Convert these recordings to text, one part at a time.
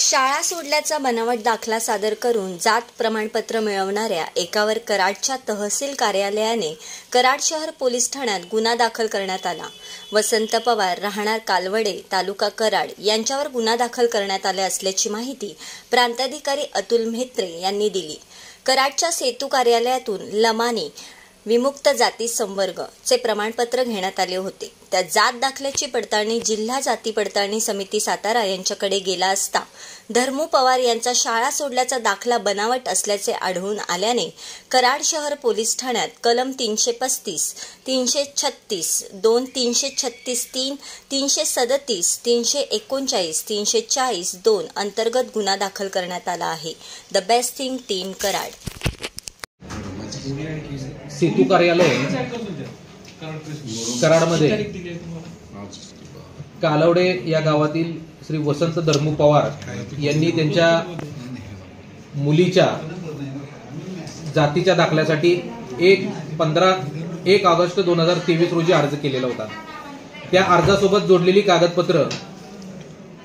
शाळा सोडल्याचा बनावट दाखला सादर करून जात प्रमाणपत्र मिळवणाऱ्या एकावर कराडच्या तहसील कार्यालयाने कराड शहर पोलीस ठाण्यात गुन्हा दाखल करण्यात आला। वसंत पवार राहणार कालवडे तालुका कराड यांच्यावर गुन्हा दाखल करण्यात आला असल्याची माहिती प्रांताधिकारी अतुल म्हेत्रे यांनी दिली। कराडच्या सेतू कार्यालयातून लमानी विमुक्त जाती संवर्ग चे प्रमाणपत्र घेण्यात आले होते। त्या जात दाखल्याची पडताळणी जिल्हा जाती पडताळणी समिती सातारा यांच्याकडे गेला असता धर्मू पवार यांचा शाळा सोडल्याचा दाखला बनावट असल्याचे आढळून आल्याने कराड शहर पोलीस ठाण्यात कलम 335, 336, 2, 336, 3, 337, 339, 340, 2 अंतर्गत गुन्हा दाखल करण्यात आला आहे। The best thing team Karad. Setu कार्यालय कराडमध्ये कालवडे या गावातील श्री वसंत धर्मू पवार यांनी त्यांच्या मुलीच्या जातीच्या दाखल्यासाठी 1 ऑगस्ट 2023 रोजी अर्ज केलेला होता। त्या अर्जासोबत जोडलेली कागदपत्र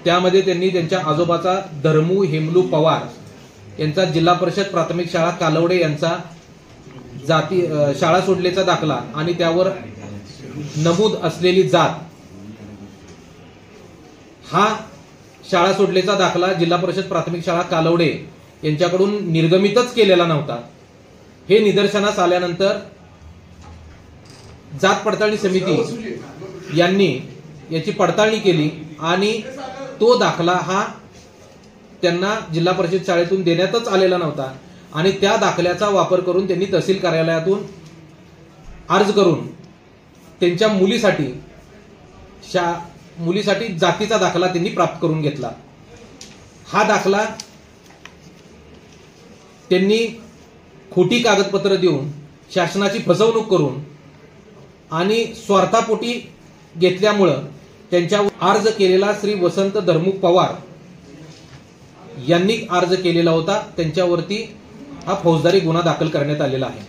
त्यामध्ये त्यांनी त्यांच्या आजोबाचा धर्मू हेमलू पवार यांचा जिल्हा परिषद प्राथमिक शाळा कालवडे यांचा शाळा सोडल्याचा दाखला आणि त्यावर नमूद असलेली जात हा शाळा सोडल्याचा दाखला जिल्हा परिषद प्राथमिक शाळा कालवडे यांच्याकडून निर्गमितच केलेला नव्हता। हे निदर्शनास आल्यानंतर जात पडताळणी समिती यांनी याची पडताळणी केली आणि तो दाखला हा त्यांना जिल्हा परिषद शाळेतून देण्यातच आलेला नव्हता आणि त्या दाखल्याचा वापर करून त्यांनी तहसील कार्यालयातून अर्ज करून त्यांच्या मुलीसाठी जातीचा दाखला त्यांनी प्राप्त करून घेतला। हा दाखला त्यांनी खोटी कागदपत्र देऊन शासनाची फसवणूक करून आणि स्वार्थापोटी घेतल्यामुळे त्यांच्यावर अर्ज केलेला श्री वसंत धर्मू पवार यांनी अर्ज केलेला होता, त्यांच्यावरती हा फौजदारी गुन्हा दाखल करण्यात आलेला आहे।